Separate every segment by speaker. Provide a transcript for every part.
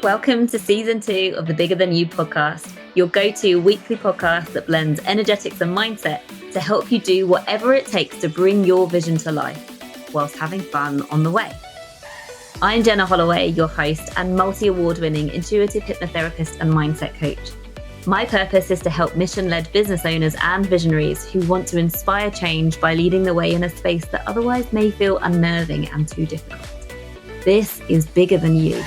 Speaker 1: Welcome to season 2 of the Bigger Than You podcast, your go-to weekly podcast that blends energetics and mindset to help you do whatever it takes to bring your vision to life, whilst having fun on the way. I'm Jenna Holloway, your host and multi-award-winning intuitive hypnotherapist and mindset coach. My purpose is to help mission-led business owners and visionaries who want to inspire change by leading the way in a space that otherwise may feel unnerving and too difficult. This is Bigger Than You.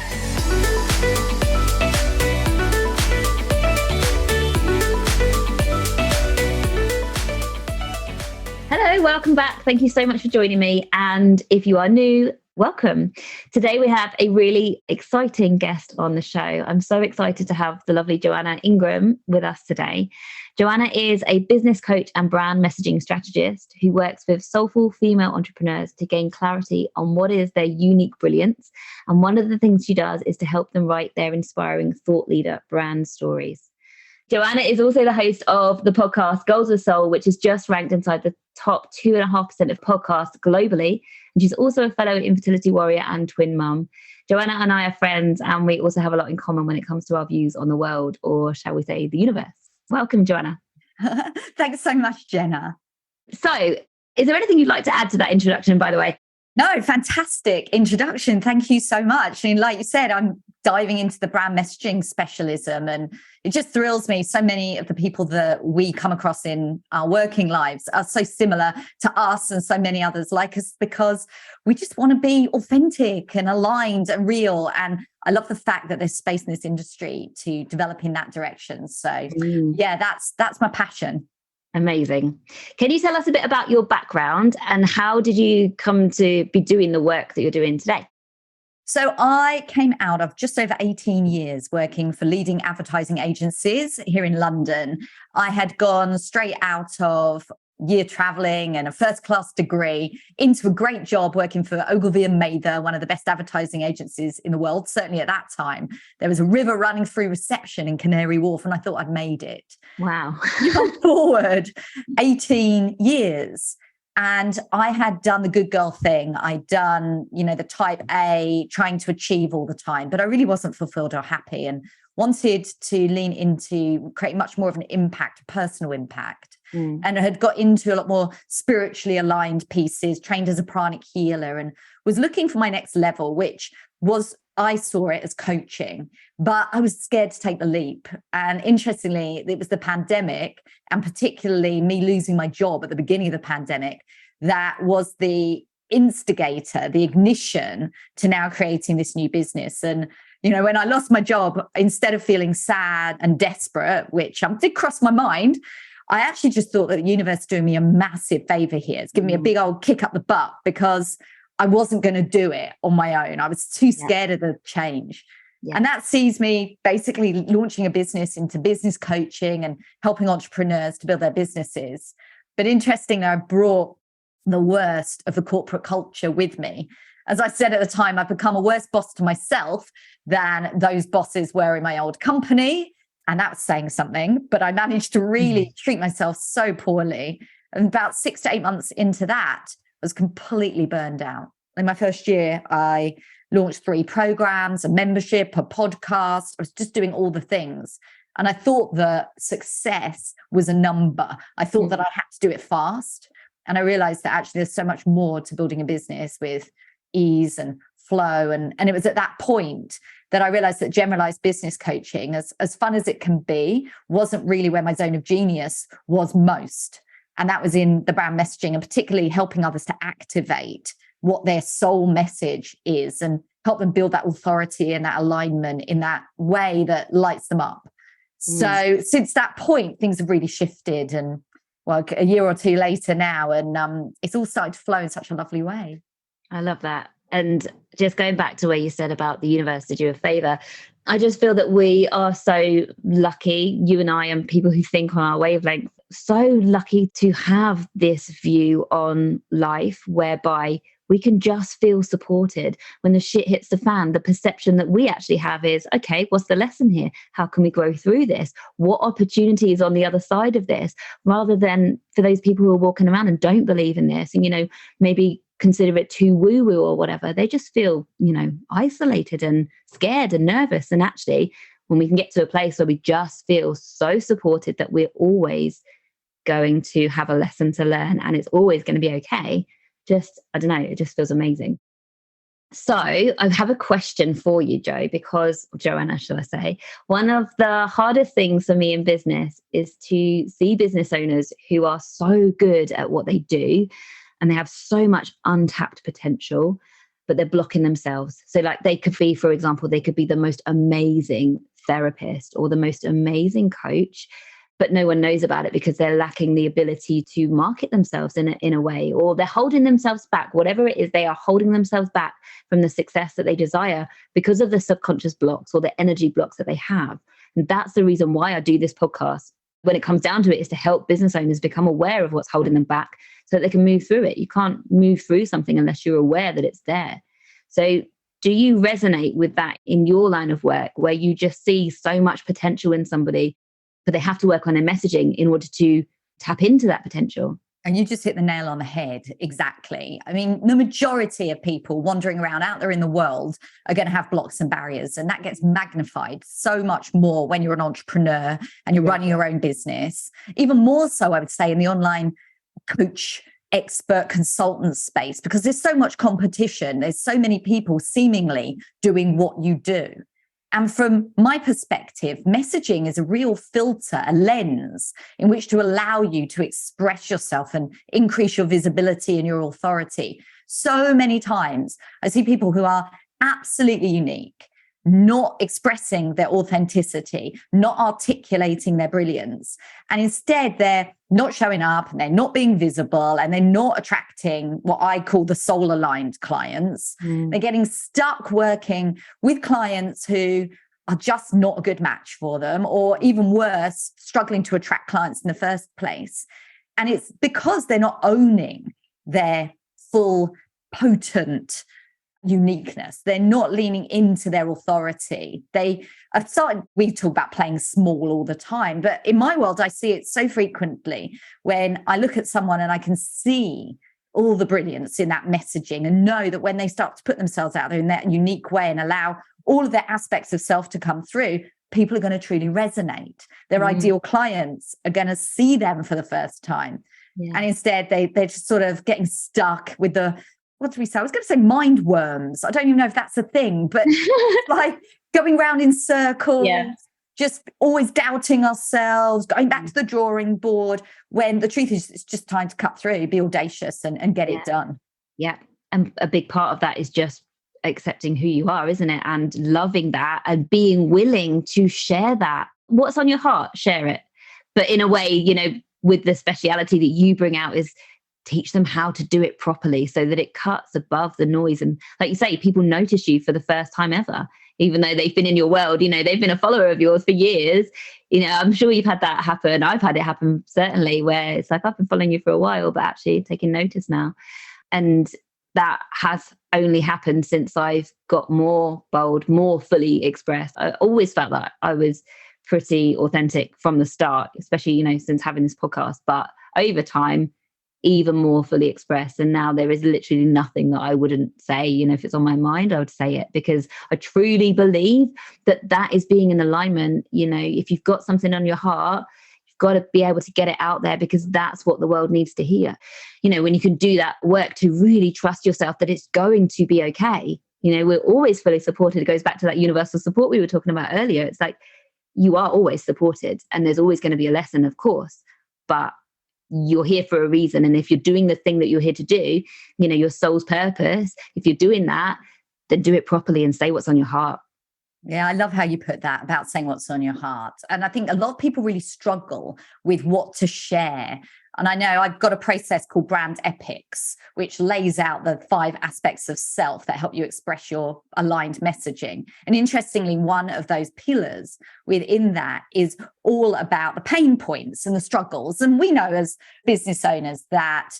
Speaker 1: Hello, welcome back. Thank you so much for joining me. And if you are new, welcome. Today we have a really exciting guest on the show. I'm so excited to have the lovely Joanna Ingram with us today. Joanna is a business coach and brand messaging strategist who works with soulful female entrepreneurs to gain clarity on what is their unique brilliance. And one of the things she does is to help them write their inspiring thought leader brand stories. Joanna is also the host of the podcast Goals with Soul, which is just ranked inside the top 2.5% of podcasts globally. And she's also a fellow infertility warrior and twin mum. Joanna and I are friends, and we also have a lot in common when it comes to our views on the world, or shall we say the universe. Welcome, Joanna.
Speaker 2: Thanks so much, Jenna.
Speaker 1: So, is there anything you'd like to add to that introduction, by the way?
Speaker 2: No, fantastic introduction. Thank you so much. And like you said, I'm diving into the brand messaging specialism, and it just thrills me. So many of the people that we come across in our working lives are so similar to us and so many others like us, because we just want to be authentic and aligned and real. And I love the fact that there's space in this industry to develop in that direction. So yeah, that's my passion.
Speaker 1: Amazing. Can you tell us a bit about your background and how did you come to be doing the work that you're doing today?
Speaker 2: So I came out of just over 18 years working for leading advertising agencies here in London. I had gone straight out of year traveling and a first-class degree into a great job working for Ogilvy and Mather, one of the best advertising agencies in the world. Certainly at that time, there was a river running through reception in Canary Wharf, and I thought I'd made it.
Speaker 1: Wow.
Speaker 2: Fast forward 18 years. And I had done the good girl thing. I'd done, the type A, trying to achieve all the time, but I really wasn't fulfilled or happy and wanted to lean into creating much more of an impact, personal impact. And I had got into a lot more spiritually aligned pieces, trained as a pranic healer, and was looking for my next level, which was, I saw it as coaching, but I was scared to take the leap. And interestingly, it was the pandemic, and particularly me losing my job at the beginning of the pandemic, that was the instigator, the ignition to now creating this new business. And when I lost my job, instead of feeling sad and desperate, which did cross my mind, I actually just thought that the universe is doing me a massive favor here. It's giving me a big old kick up the butt, because I wasn't going to do it on my own. I was too scared of the change. Yeah. And that sees me basically launching a business into business coaching and helping entrepreneurs to build their businesses. But interesting, I brought the worst of the corporate culture with me. As I said at the time, I've become a worse boss to myself than those bosses were in my old company. And that was saying something, but I managed to really treat myself so poorly. And about 6 to 8 months into that, I was completely burned out. In my first year, I launched 3 programs, a membership, a podcast. I was just doing all the things. And I thought that success was a number. I thought that I had to do it fast. And I realized that actually there's so much more to building a business with ease and flow. And it was at that point that I realized that generalized business coaching, as fun as it can be, wasn't really where my zone of genius was most. And that was in the brand messaging, and particularly helping others to activate what their soul message is and help them build that authority and that alignment in that way that lights them up. So since that point, things have really shifted, and a year or two later now, and it's all started to flow in such a lovely way.
Speaker 1: I love that. And just going back to where you said about the universe did you a favor, I just feel that we are so lucky, you and I and people who think on our wavelength, so lucky to have this view on life whereby we can just feel supported. When the shit hits the fan, the perception that we actually have is, okay, what's the lesson here? How can we grow through this? What opportunities on the other side of this? Rather than for those people who are walking around and don't believe in this and, maybe consider it too woo-woo or whatever. They just feel, isolated and scared and nervous. And actually, when we can get to a place where we just feel so supported that we're always going to have a lesson to learn and it's always going to be okay, I don't know, it just feels amazing. So I have a question for you, Joanna, shall I say. One of the hardest things for me in business is to see business owners who are so good at what they do and they have so much untapped potential, but they're blocking themselves. So like they could be, for example, they could be the most amazing therapist or the most amazing coach, but no one knows about it because they're lacking the ability to market themselves in a way, or they're holding themselves back. Whatever it is, they are holding themselves back from the success that they desire because of the subconscious blocks or the energy blocks that they have. And that's the reason why I do this podcast. When it comes down to it, is to help business owners become aware of what's holding them back so that they can move through it. You can't move through something unless you're aware that it's there. So do you resonate with that in your line of work, where you just see so much potential in somebody, but they have to work on their messaging in order to tap into that potential?
Speaker 2: And you just hit the nail on the head. Exactly. I mean, the majority of people wandering around out there in the world are going to have blocks and barriers. And that gets magnified so much more when you're an entrepreneur and you're running your own business. Even more so, I would say, in the online coach, expert, consultant space, because there's so much competition. There's so many people seemingly doing what you do. And from my perspective, messaging is a real filter, a lens in which to allow you to express yourself and increase your visibility and your authority. So many times I see people who are absolutely unique, not expressing their authenticity, not articulating their brilliance. And instead, they're not showing up and they're not being visible and they're not attracting what I call the soul aligned clients. They're getting stuck working with clients who are just not a good match for them, or even worse, struggling to attract clients in the first place. And it's because they're not owning their full, potent uniqueness. They're not leaning into their authority. We talk about playing small all the time, but in my world, I see it so frequently when I look at someone and I can see all the brilliance in that messaging and know that when they start to put themselves out there in that unique way and allow all of their aspects of self to come through, people are going to truly resonate. Their ideal clients are going to see them for the first time. Yeah. And instead they're just sort of getting stuck with what do we say? I was going to say mind worms. I don't even know if that's a thing, but like going round in circles, just always doubting ourselves, going back to the drawing board, when the truth is it's just time to cut through, be audacious and get it done.
Speaker 1: Yeah. And a big part of that is just accepting who you are, isn't it? And loving that and being willing to share that. What's on your heart, share it. But in a way, with the speciality that you bring out is teach them how to do it properly so that it cuts above the noise. And like you say, people notice you for the first time ever, even though they've been in your world, they've been a follower of yours for years. I'm sure you've had that happen. I've had it happen, certainly, where it's like, I've been following you for a while, but actually taking notice now. And that has only happened since I've got more bold, more fully expressed. I always felt like I was pretty authentic from the start, especially, since having this podcast, but over time, even more fully expressed. And now there is literally nothing that I wouldn't say, if it's on my mind, I would say it, because I truly believe that is being in alignment. If you've got something on your heart, you've got to be able to get it out there, because that's what the world needs to hear. When you can do that work to really trust yourself that it's going to be okay. We're always fully supported. It goes back to that universal support we were talking about earlier. It's like, you are always supported and there's always going to be a lesson, of course, but you're here for a reason. And if you're doing the thing that you're here to do, your soul's purpose, if you're doing that, then do it properly and say what's on your heart.
Speaker 2: Yeah, I love how you put that about saying what's on your heart. And I think a lot of people really struggle with what to share. And I know I've got a process called Brand Epics, which lays out the 5 aspects of self that help you express your aligned messaging. And interestingly, one of those pillars within that is all about the pain points and the struggles. And we know as business owners that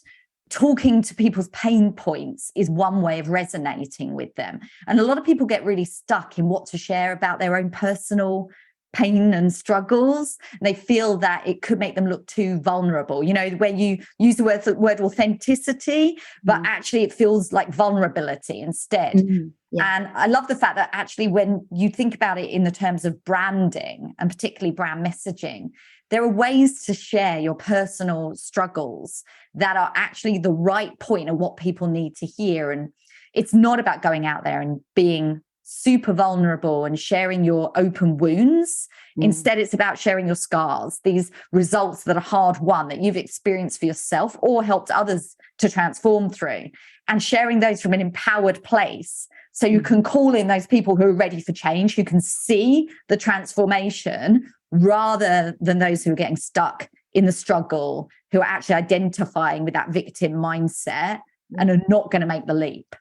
Speaker 2: talking to people's pain points is one way of resonating with them. And a lot of people get really stuck in what to share about their own personal pain and struggles. And they feel that it could make them look too vulnerable. You know, where you use the word authenticity, but actually it feels like vulnerability instead. Yeah. And I love the fact that actually when you think about it in the terms of branding and particularly brand messaging, there are ways to share your personal struggles that are actually the right point of what people need to hear. And it's not about going out there and being super vulnerable and sharing your open wounds. Instead, it's about sharing your scars, these results that are hard won that you've experienced for yourself or helped others to transform through, and sharing those from an empowered place. So you can call in those people who are ready for change, who can see the transformation, rather than those who are getting stuck in the struggle, who are actually identifying with that victim mindset and are not going to make the leap.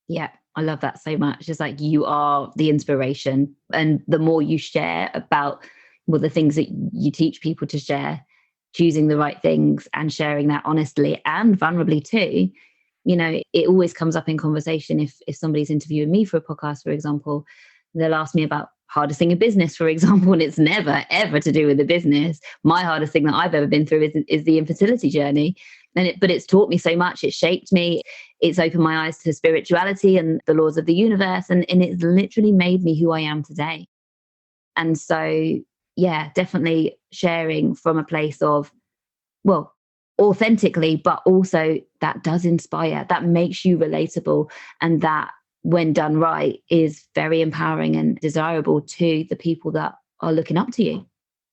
Speaker 1: Yeah, I love that so much. It's like you are the inspiration. And the more you share about the things that you teach people to share, choosing the right things and sharing that honestly and vulnerably too, you know, it always comes up in conversation. If somebody's interviewing me for a podcast, for example, they'll ask me about hardest thing in business, for example, and it's never, ever to do with the business. My hardest thing that I've ever been through is the infertility journey. But it's taught me so much. It shaped me. It's opened my eyes to spirituality and the laws of the universe. And it's literally made me who I am today. And so, yeah, definitely sharing from a place of, well, authentically, but also that does inspire, that makes you relatable. And that, when done right, is very empowering and desirable to the people that are looking up to you.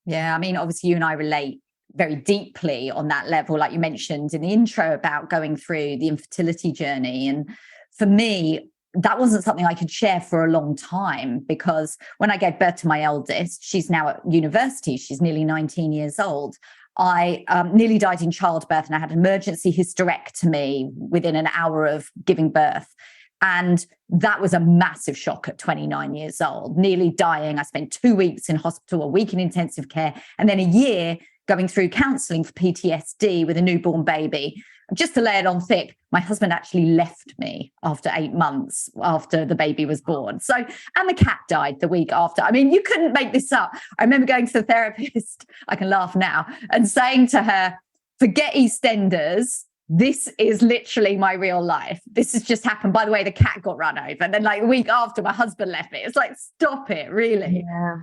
Speaker 2: Yeah, I mean, obviously you and I relate very deeply on that level, like you mentioned in the intro about going through the infertility journey. And for me, that wasn't something I could share for a long time, because when I gave birth to my eldest, she's now at university, she's nearly 19 years old. I nearly died in childbirth, and I had an emergency hysterectomy within an hour of giving birth. And that was a massive shock at 29 years old, nearly dying. I spent 2 weeks in hospital, a week in intensive care, and then a year going through counselling for PTSD with a newborn baby. Just to lay it on thick, my husband actually left me after 8 months after the baby was born. So, and the cat died the week after. I mean, you couldn't make this up. I remember going to the therapist, I can laugh now, and saying to her, forget EastEnders. This is literally my real life. This has just happened. By the way, the cat got run over. And then like a week after, my husband left me. It's like, stop it, really.
Speaker 1: Yeah.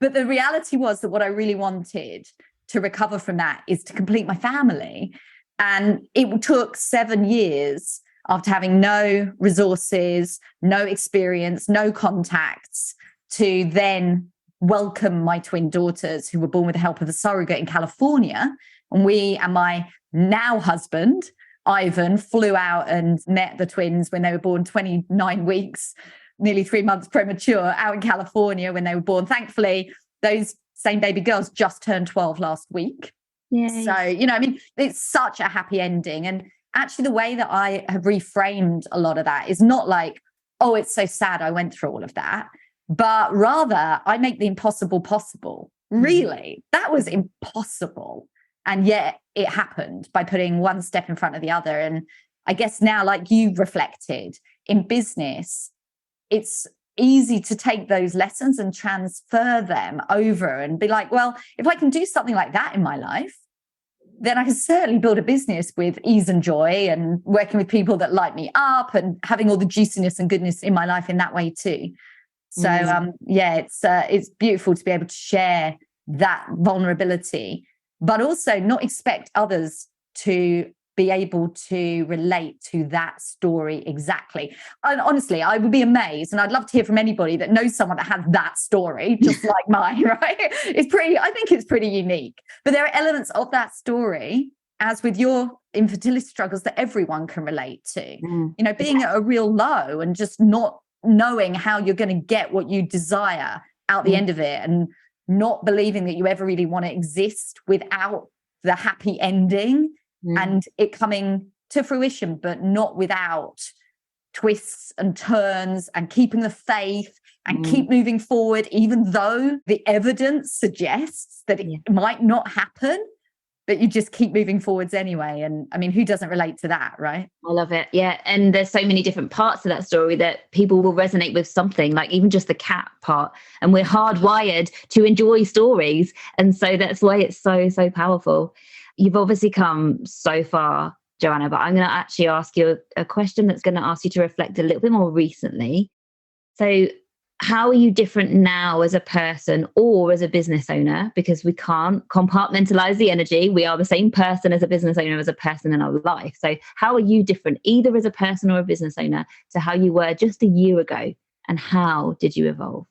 Speaker 2: But the reality was that what I really wanted to recover from that is to complete my family. And it took 7 years after having no resources, no experience, no contacts, to then welcome my twin daughters, who were born with the help of a surrogate in California. And we and my now husband, Ivan, flew out and met the twins when they were born 29 weeks, nearly 3 months premature, out in California when they were born. Thankfully, those same baby girls just turned 12 last week. Yay. So, you know, I mean, it's such a happy ending. And actually the way that I have reframed a lot of that is not like, oh, it's so sad I went through all of that, but rather I make the impossible possible. Really, that was impossible. And yet it happened by putting one step in front of the other. And I guess now, like you've reflected in business, it's easy to take those lessons and transfer them over and be like, well, if I can do something like that in my life, then I can certainly build a business with ease and joy, and working with people that light me up and having all the juiciness and goodness in my life in that way too. So it's beautiful to be able to share that vulnerability, but also not expect others to be able to relate to that story exactly. And honestly, I would be amazed, and I'd love to hear from anybody that knows someone that has that story, just like mine, right? I think it's pretty unique. But there are elements of that story, as with your infertility struggles, that everyone can relate to. You know, being at a real low and just not knowing how you're going to get what you desire out the end of it, and not believing that you ever really want to exist without the happy ending. And it coming to fruition, but not without twists and turns, and keeping the faith and keep moving forward, even though the evidence suggests that it might not happen. but you just keep moving forwards anyway. And I mean, who doesn't relate to that, right?
Speaker 1: I love it. Yeah. And there's so many different parts of that story that people will resonate with something, like even just the cat part. And we're hardwired to enjoy stories. And so that's why it's so, so powerful. You've obviously come so far, Joanna, but I'm going to actually ask you a question that's going to ask you to reflect a little bit more recently. So how are you different now as a person or as a business owner? Because we can't compartmentalize the energy. We are the same person as a business owner, as a person in our life. So how are you different, either as a person or a business owner, to how you were just a year ago? And how did you evolve?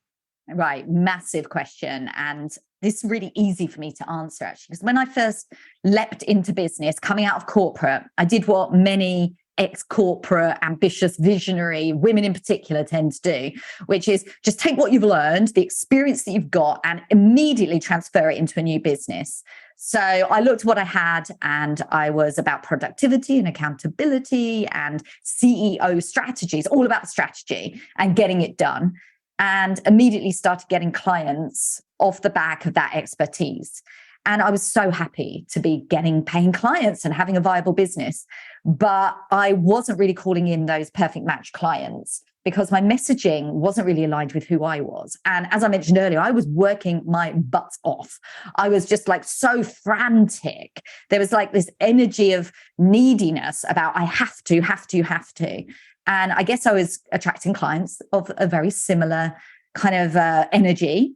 Speaker 2: Right. Massive question. And this is really easy for me to answer, actually, because when I first leapt into business, coming out of corporate, I did what many ex-corporate, ambitious, visionary women in particular tend to do, which is just take what you've learned, the experience that you've got, and immediately transfer it into a new business. So I looked at what I had, and I was about productivity and accountability and CEO strategies, all about strategy and getting it done, and immediately started getting clients off the back of that expertise. And I was so happy to be paying clients and having a viable business. But I wasn't really calling in those perfect match clients because my messaging wasn't really aligned with who I was. And as I mentioned earlier, I was working my butts off. I was just like so frantic. There was like this energy of neediness about I have to. And I guess I was attracting clients of a very similar kind of energy.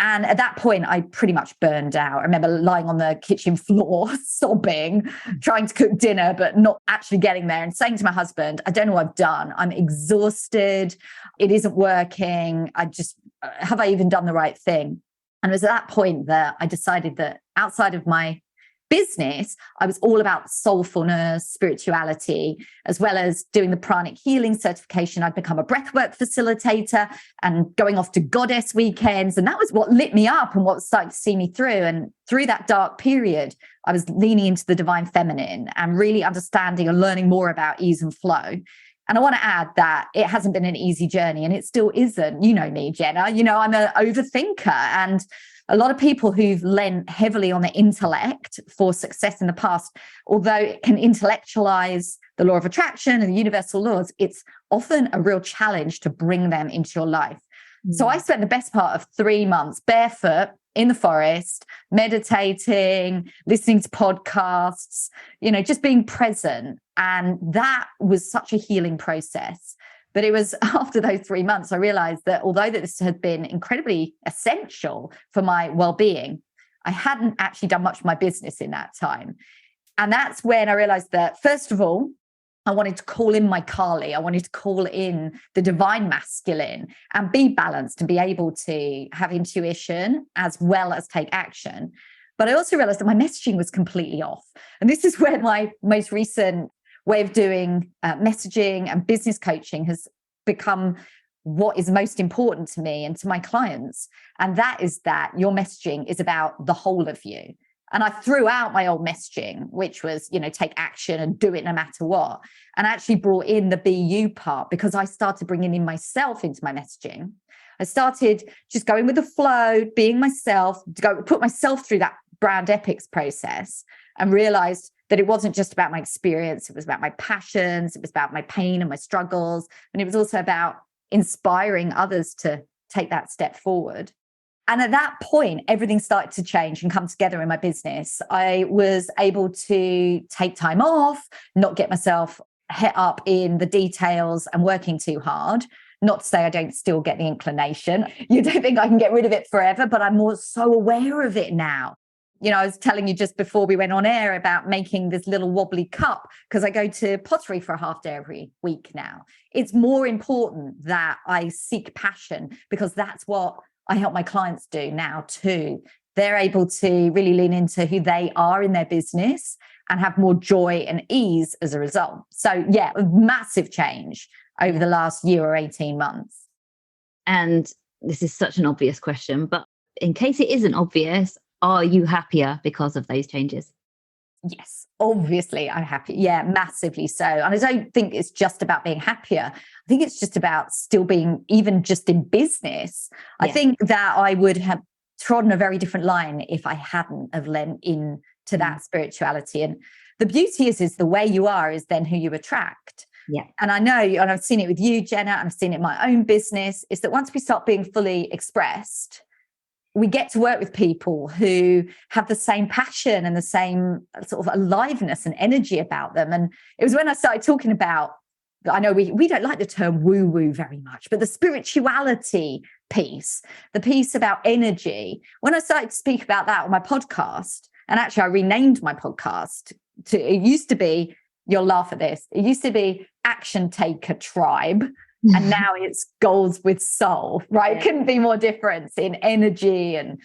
Speaker 2: And at that point, I pretty much burned out. I remember lying on the kitchen floor, sobbing, trying to cook dinner, but not actually getting there, and saying to my husband, I don't know what I've done. I'm exhausted. It isn't working. Have I even done the right thing? And it was at that point that I decided that outside of my business, I was all about soulfulness, spirituality, as well as doing the pranic healing certification. I'd become a breathwork facilitator and going off to goddess weekends. And that was what lit me up and what started to see me through. And through that dark period, I was leaning into the divine feminine and really understanding and learning more about ease and flow. And I want to add that it hasn't been an easy journey, and it still isn't. You know me, Jenna. You know, I'm an overthinker, and a lot of people who've lent heavily on the intellect for success in the past, although it can intellectualize the law of attraction and the universal laws, it's often a real challenge to bring them into your life. So I spent the best part of 3 months barefoot in the forest, meditating, listening to podcasts, just being present. And that was such a healing process. But it was after those 3 months, I realized that although that this had been incredibly essential for my well-being, I hadn't actually done much of my business in that time. And that's when I realized that, first of all, I wanted to call in my Kali. I wanted to call in the divine masculine and be balanced and be able to have intuition as well as take action. But I also realized that my messaging was completely off. And this is where my most recent way of doing messaging and business coaching has become what is most important to me and to my clients. And that is that your messaging is about the whole of you. And I threw out my old messaging, which was, take action and do it no matter what. And I actually brought in the be you part because I started bringing in myself into my messaging. I started just going with the flow, being myself, put myself through that brand epics process, and realized that it wasn't just about my experience. It was about my passions. It was about my pain and my struggles. And it was also about inspiring others to take that step forward. And at that point, everything started to change and come together in my business. I was able to take time off, not get myself het up in the details and working too hard. Not to say I don't still get the inclination. You don't think I can get rid of it forever, but I'm more so aware of it now. I was telling you just before we went on air about making this little wobbly cup because I go to pottery for a half day every week now. It's more important that I seek passion because that's what I help my clients do now too. They're able to really lean into who they are in their business and have more joy and ease as a result. So yeah, massive change over the last year or 18 months.
Speaker 1: And this is such an obvious question, but in case it isn't obvious, are you happier because of those changes?
Speaker 2: Yes, obviously I'm happy. Yeah, massively so. And I don't think it's just about being happier. I think it's just about still being, even just in business. Yeah. I think that I would have trodden a very different line if I hadn't have lent into to that spirituality. And the beauty is the way you are is then who you attract.
Speaker 1: Yeah.
Speaker 2: And I know, and I've seen it with you, Jenna, and I've seen it in my own business, is that once we start being fully expressed, we get to work with people who have the same passion and the same sort of aliveness and energy about them. And it was when I started talking about, I know we don't like the term woo-woo very much, but the spirituality piece, the piece about energy, when I started to speak about that on my podcast, and actually I renamed my podcast to, it used to be, you'll laugh at this, it used to be Action Taker Tribe, and now it's Goals with Soul, right? It couldn't be more different in energy and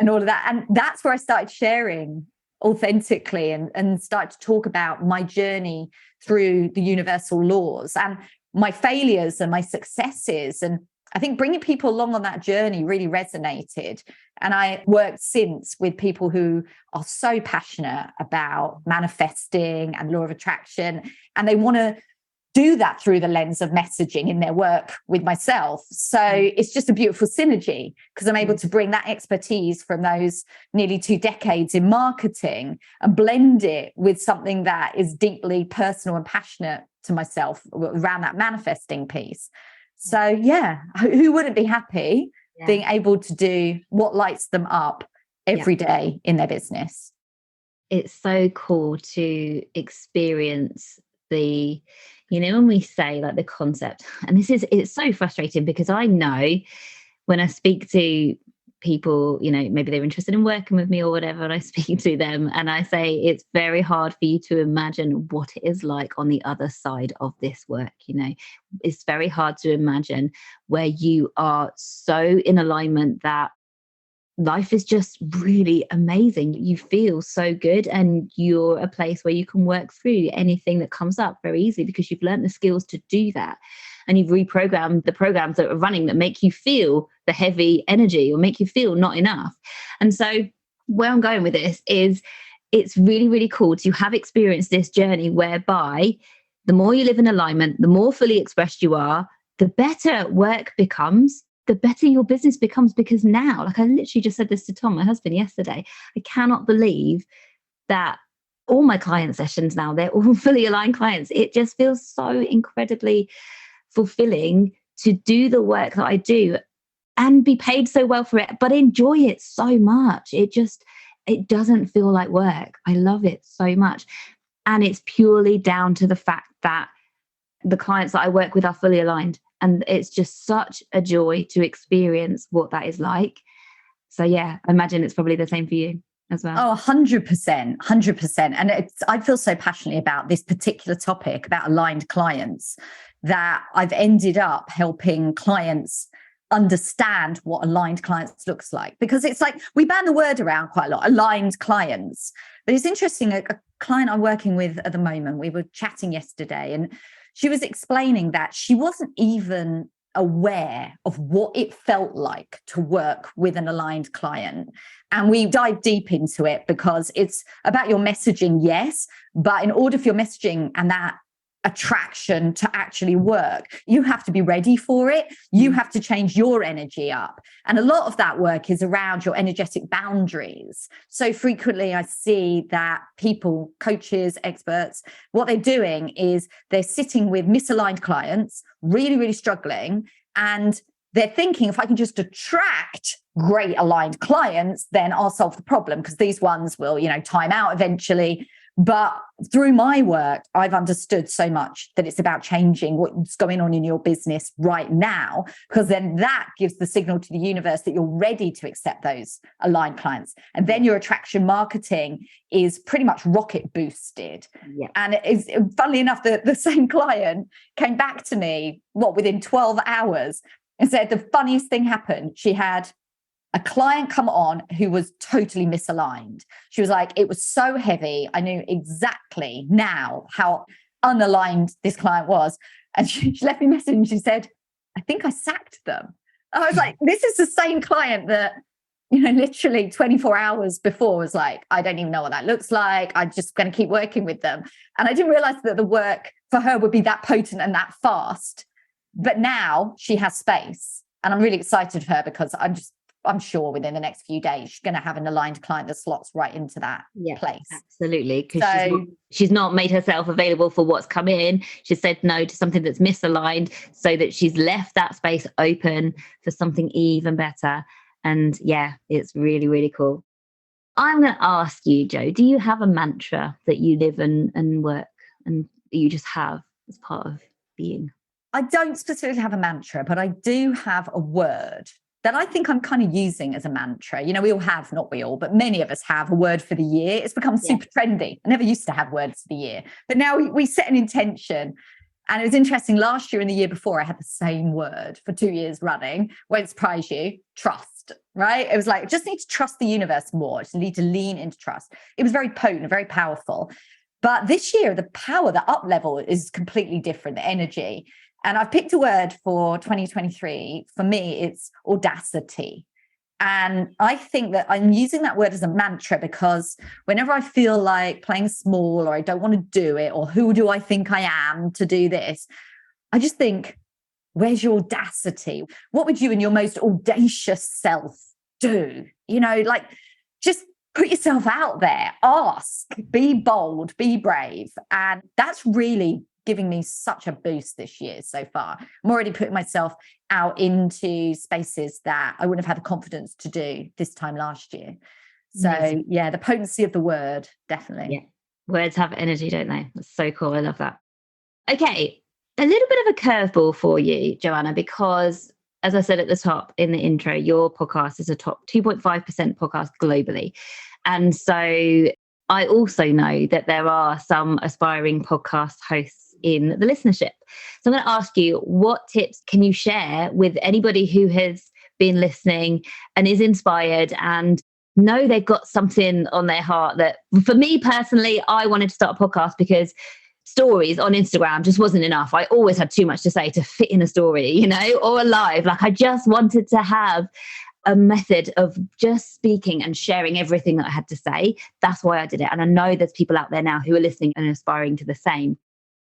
Speaker 2: all of that. And that's where I started sharing authentically and started to talk about my journey through the universal laws and my failures and my successes. And I think bringing people along on that journey really resonated. And I worked since with people who are so passionate about manifesting and law of attraction, and they want to do that through the lens of messaging in their work with myself. So it's just a beautiful synergy because I'm able to bring that expertise from those nearly 2 decades in marketing and blend it with something that is deeply personal and passionate to myself around that manifesting piece. So yeah, who wouldn't be happy being able to do what lights them up every day in their business?
Speaker 1: It's so cool to experience the, when we say like the concept, and it's so frustrating because I know when I speak to people, maybe they're interested in working with me or whatever, and I speak to them and I say, it's very hard for you to imagine what it is like on the other side of this work. It's very hard to imagine where you are so in alignment that life is just really amazing. You feel so good and you're a place where you can work through anything that comes up very easily because you've learned the skills to do that. And you've reprogrammed the programs that are running that make you feel the heavy energy or make you feel not enough. And so where I'm going with this is it's really, really cool to have experienced this journey whereby the more you live in alignment, the more fully expressed you are, the better work becomes, the better your business becomes. Because now, like I literally just said this to Tom, my husband, yesterday, I cannot believe that all my client sessions now, they're all fully aligned clients. It just feels so incredibly fulfilling to do the work that I do and be paid so well for it, but enjoy it so much. It doesn't feel like work. I love it so much. And it's purely down to the fact that the clients that I work with are fully aligned. And it's just such a joy to experience what that is like. So yeah, I imagine it's probably the same for you as well.
Speaker 2: Oh, 100%, 100%. And I feel so passionately about this particular topic about aligned clients that I've ended up helping clients understand what aligned clients looks like. Because it's like, we ban the word around quite a lot, aligned clients. But it's interesting, a client I'm working with at the moment, we were chatting yesterday and she was explaining that she wasn't even aware of what it felt like to work with an aligned client. And we dive deep into it because it's about your messaging, yes, but in order for your messaging and that attraction to actually work, you have to be ready for it. You have to change your energy up. And a lot of that work is around your energetic boundaries. So frequently I see that people, coaches, experts, what they're doing is they're sitting with misaligned clients, really, really struggling. And they're thinking, if I can just attract great aligned clients, then I'll solve the problem because these ones will, time out eventually. But through my work, I've understood so much that it's about changing what's going on in your business right now, because then that gives the signal to the universe that you're ready to accept those aligned clients. And then your attraction marketing is pretty much rocket boosted. Yeah. And it's, funnily enough, the same client came back to me, within 12 hours and said the funniest thing happened. She had a client come on who was totally misaligned. She was like, it was so heavy. I knew exactly now how unaligned this client was. And she left me a message and she said, I think I sacked them. I was like, this is the same client that, literally 24 hours before was like, I don't even know what that looks like. I'm just going to keep working with them. And I didn't realize that the work for her would be that potent and that fast. But now she has space. And I'm really excited for her because I'm just I'm sure within the next few days, she's going to have an aligned client that slots right into that place.
Speaker 1: Absolutely. Because she's not made herself available for what's come in. She said no to something that's misaligned, so that she's left that space open for something even better. And yeah, it's really, really cool. I'm going to ask you, Jo, do you have a mantra that you live and work and you just have as part of being?
Speaker 2: I don't specifically have a mantra, but I do have a word that I think I'm kind of using as a mantra. You know, we all have, not we all, but many of us have a word for the year. It's become super trendy. I never used to have words for the year, but now we set an intention. And it was interesting, last year and the year before, I had the same word for 2 years running. Won't surprise you, trust, right? It was like, just need to trust the universe more. Just need to lean into trust. It was very potent, very powerful. But this year, the power, the up level is completely different, the energy. And I've picked a word for 2023. For me, it's audacity. And I think that I'm using that word as a mantra because whenever I feel like playing small or I don't want to do it, or who do I think I am to do this, I just think, where's your audacity? What would you and your most audacious self do? You know, like just put yourself out there, ask, be bold, be brave. And that's really giving me such a boost this year so far. I'm already putting myself out into spaces that I wouldn't have had the confidence to do this time last year. So amazing. Yeah, the potency of the word, definitely.
Speaker 1: Yeah. Words have energy, don't they? That's so cool. I love that. Okay. A little bit of a curveball for you, Joanna, because as I said at the top in the intro, your podcast is a top 2.5% podcast globally. And so I also know that there are some aspiring podcast hosts in the listenership. So I'm going to ask you, what tips can you share with anybody who has been listening and is inspired and know they've got something on their heart? That for me personally, I wanted to start a podcast because stories on Instagram just wasn't enough. I always had too much to say to fit in a story, you know, or a live. Like I just wanted to have a method of just speaking and sharing everything that I had to say. That's why I did it. And I know there's people out there now who are listening and aspiring to the same.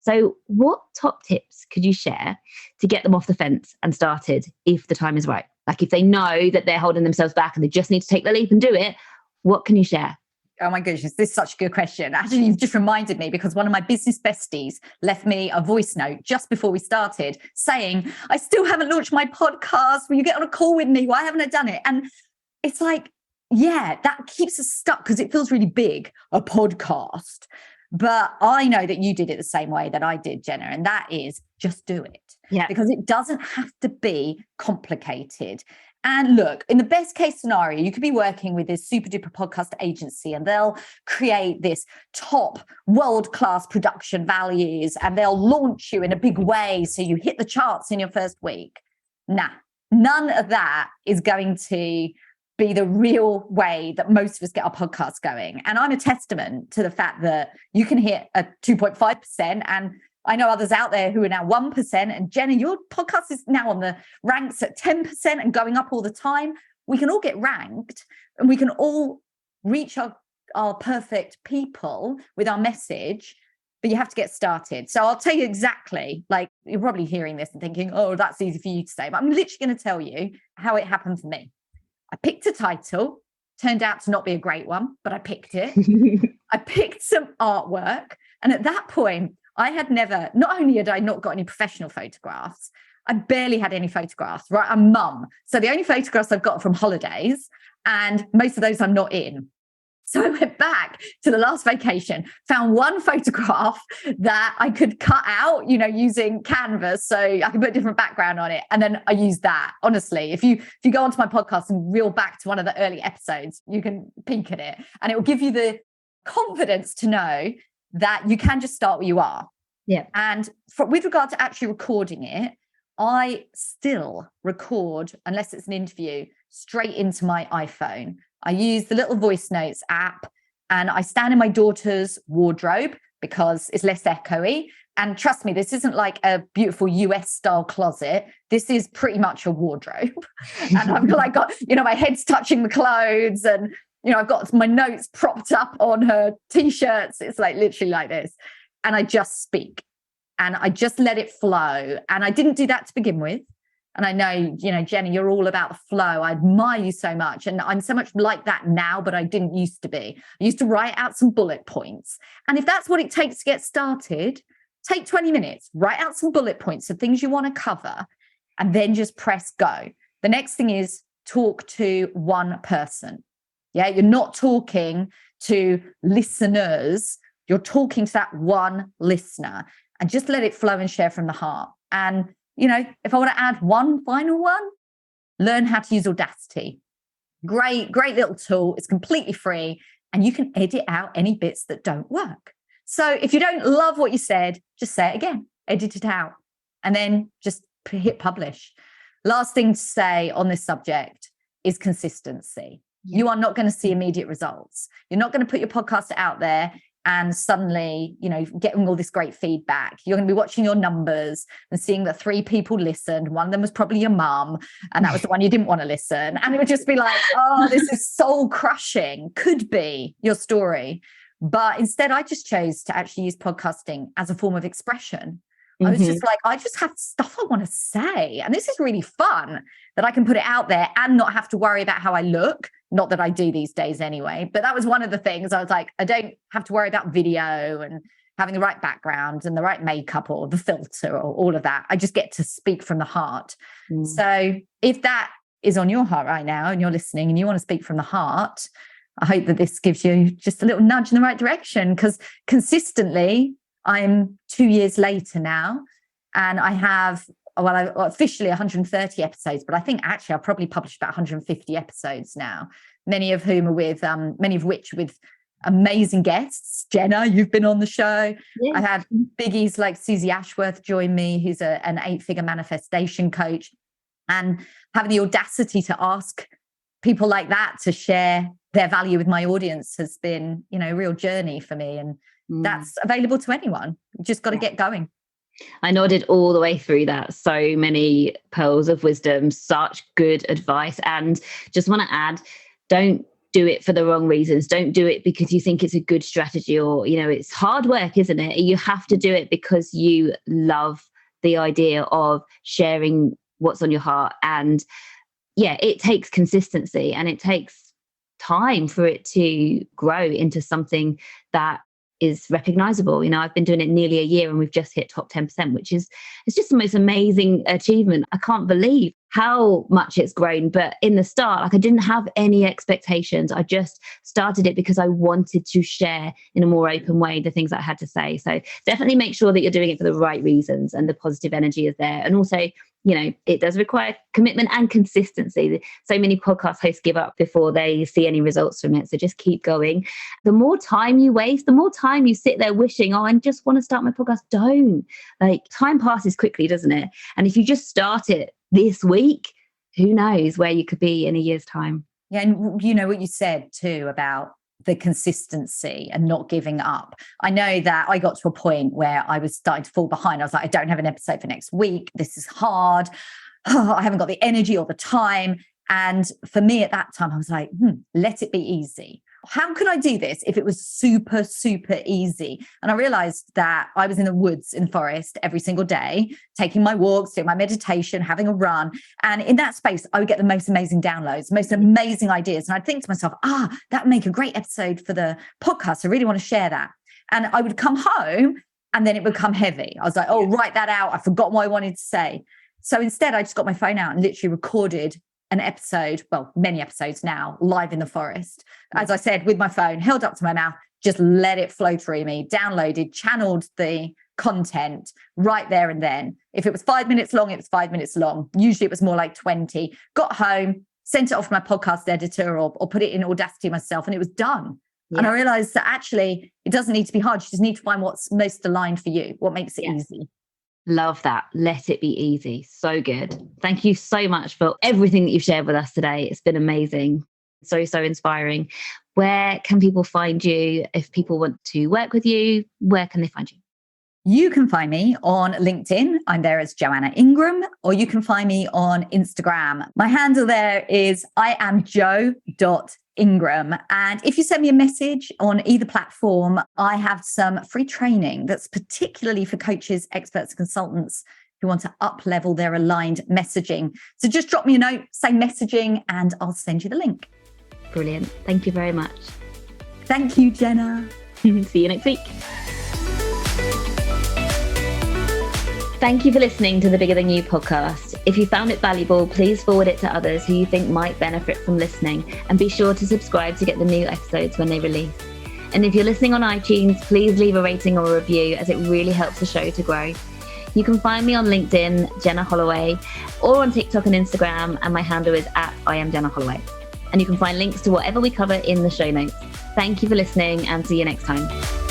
Speaker 1: So what top tips could you share to get them off the fence and started if the time is right? Like if they know that they're holding themselves back and they just need to take the leap and do it, what can you share?
Speaker 2: Oh my goodness, this is such a good question. Actually, you've just reminded me because one of my business besties left me a voice note just before we started saying, I still haven't launched my podcast. Will you get on a call with me? Why haven't I done it? And it's like, yeah, that keeps us stuck because it feels really big, a podcast. But I know that you did it the same way that I did, Jenna, and that is just do it.
Speaker 1: Yeah.
Speaker 2: Because it doesn't have to be complicated. And look, in the best case scenario, you could be working with this super duper podcast agency and they'll create this top world-class production values and they'll launch you in a big way so you hit the charts in your first week. Nah, none of that is going to be the real way that most of us get our podcasts going. And I'm a testament to the fact that you can hit a 2.5%. And I know others out there who are now 1%. And Jenna, your podcast is now on the ranks at 10% and going up all the time. We can all get ranked and we can all reach our perfect people with our message, but you have to get started. So I'll tell you exactly, like you're probably hearing this and thinking, oh, that's easy for you to say, but I'm literally going to tell you how it happened for me. I picked a title, turned out to not be a great one, but I picked it. I picked some artwork. And at that point, I had never, not only had I not got any professional photographs, I barely had any photographs, right? I'm mum. So the only photographs I've got from holidays, and most of those I'm not in. So I went back to the last vacation, found one photograph that I could cut out, you know, using Canvas so I could put a different background on it. And then I used that. Honestly, if you go onto my podcast and reel back to one of the early episodes, you can peek at it and it will give you the confidence to know that you can just start where you are.
Speaker 1: Yeah.
Speaker 2: And with regard to actually recording it, I still record, unless it's an interview, straight into my iPhone. I use the little voice notes app and I stand in my daughter's wardrobe because it's less echoey. And trust me, this isn't like a beautiful US style closet. This is pretty much a wardrobe. And I've like got, you know, my head's touching the clothes and, you know, I've got my notes propped up on her t-shirts. It's like literally like this. And I just speak and I just let it flow. And I didn't do that to begin with. And I know, Jenny, you're all about the flow. I admire you so much. And I'm so much like that now, but I didn't used to be. I used to write out some bullet points. And if that's what it takes to get started, take 20 minutes, write out some bullet points of things you want to cover, and then just press go. The next thing is talk to one person. Yeah, you're not talking to listeners. You're talking to that one listener, and just let it flow and share from the heart. And if I want to add one final one, learn how to use Audacity. Great little tool. It's completely free, and you can edit out any bits that don't work. So if you don't love what you said, just say it again, edit it out, and then just hit publish. Last thing to say on this subject is consistency. You are not going to see immediate results. You're not going to put your podcast out there and suddenly, getting all this great feedback. You're going to be watching your numbers and seeing that 3 people listened. One of them was probably your mum, and that was the one you didn't want to listen. And it would just be like, oh, this is soul crushing. Could be your story. But instead, I just chose to actually use podcasting as a form of expression. I was just like, I just have stuff I want to say. And this is really fun that I can put it out there and not have to worry about how I look. Not that I do these days anyway, but that was one of the things. I was like, I don't have to worry about video and having the right background and the right makeup or the filter or all of that. I just get to speak from the heart. So if that is on your heart right now and you're listening and you want to speak from the heart, I hope that this gives you just a little nudge in the right direction, because consistently, I'm 2 years later now, and I have, officially 130 episodes, but I think actually I've probably published about 150 episodes now, many of which with amazing guests. Jenna, you've been on the show. Yeah. I've had biggies like Susie Ashworth join me, who's an 8-figure manifestation coach, and having the audacity to ask people like that to share their value with my audience has been, a real journey for me. And that's available to anyone. You just got to get going.
Speaker 1: I nodded all the way through that. So many pearls of wisdom, such good advice. And just want to add, don't do it for the wrong reasons. Don't do it because you think it's a good strategy or, it's hard work, isn't it? You have to do it because you love the idea of sharing what's on your heart. And yeah, it takes consistency and it takes time for it to grow into something that is recognizable. I've been doing it nearly a year and we've just hit top 10%, which is, it's just the most amazing achievement. I can't believe how much it's grown. But in the start, I didn't have any expectations. I just started it because I wanted to share in a more open way the things that I had to say. So definitely make sure that you're doing it for the right reasons and the positive energy is there. And also, it does require commitment and consistency. So many podcast hosts give up before they see any results from it. So just keep going. The more time you waste, the more time you sit there wishing, I just want to start my podcast. Don't. Time passes quickly, doesn't it? And if you just start it this week, who knows where you could be in a year's time.
Speaker 2: Yeah. And what you said too about the consistency and not giving up. I know that I got to a point where I was starting to fall behind. I was like, I don't have an episode for next week. This is hard. I haven't got the energy or the time. And for me at that time, I was like, let it be easy. How could I do this if it was super, super easy? And I realized that I was in the woods, in the forest every single day, taking my walks, doing my meditation, having a run. And in that space, I would get the most amazing downloads, most amazing ideas. And I'd think to myself, that would make a great episode for the podcast. I really want to share that. And I would come home and then it would become heavy. I was like, write that out. I forgot what I wanted to say. So instead, I just got my phone out and literally recorded an episode, many episodes now, live in the forest. As I said, with my phone held up to my mouth, just let it flow through me, downloaded, channeled the content right there and then. If it was 5 minutes long, it was 5 minutes long. Usually it was more like 20. Got home, sent it off to my podcast editor or put it in Audacity myself, and it was done. Yeah. And I realized that actually it doesn't need to be hard. You just need to find what's most aligned for you, what makes it easy.
Speaker 1: Love that. Let it be easy. So good. Thank you so much for everything that you've shared with us today. It's been amazing. So inspiring. Where can people find you? If people want to work with you, where can they find you?
Speaker 2: You can find me on LinkedIn. I'm there as Joanna Ingram, or you can find me on Instagram. My handle there is iamjo.ingram. And if you send me a message on either platform, I have some free training that's particularly for coaches, experts, consultants who want to up-level their aligned messaging. So just drop me a note, say messaging, and I'll send you the link.
Speaker 1: Brilliant. Thank you very much.
Speaker 2: Thank you, Jenna.
Speaker 1: See you next week. Thank you for listening to the Bigger Than You podcast. If you found it valuable, please forward it to others who you think might benefit from listening, and be sure to subscribe to get the new episodes when they release. And if you're listening on iTunes, please leave a rating or a review, as it really helps the show to grow. You can find me on LinkedIn, Jenna Holloway, or on TikTok and Instagram, and my handle is @IamJennaHolloway. And you can find links to whatever we cover in the show notes. Thank you for listening, and see you next time.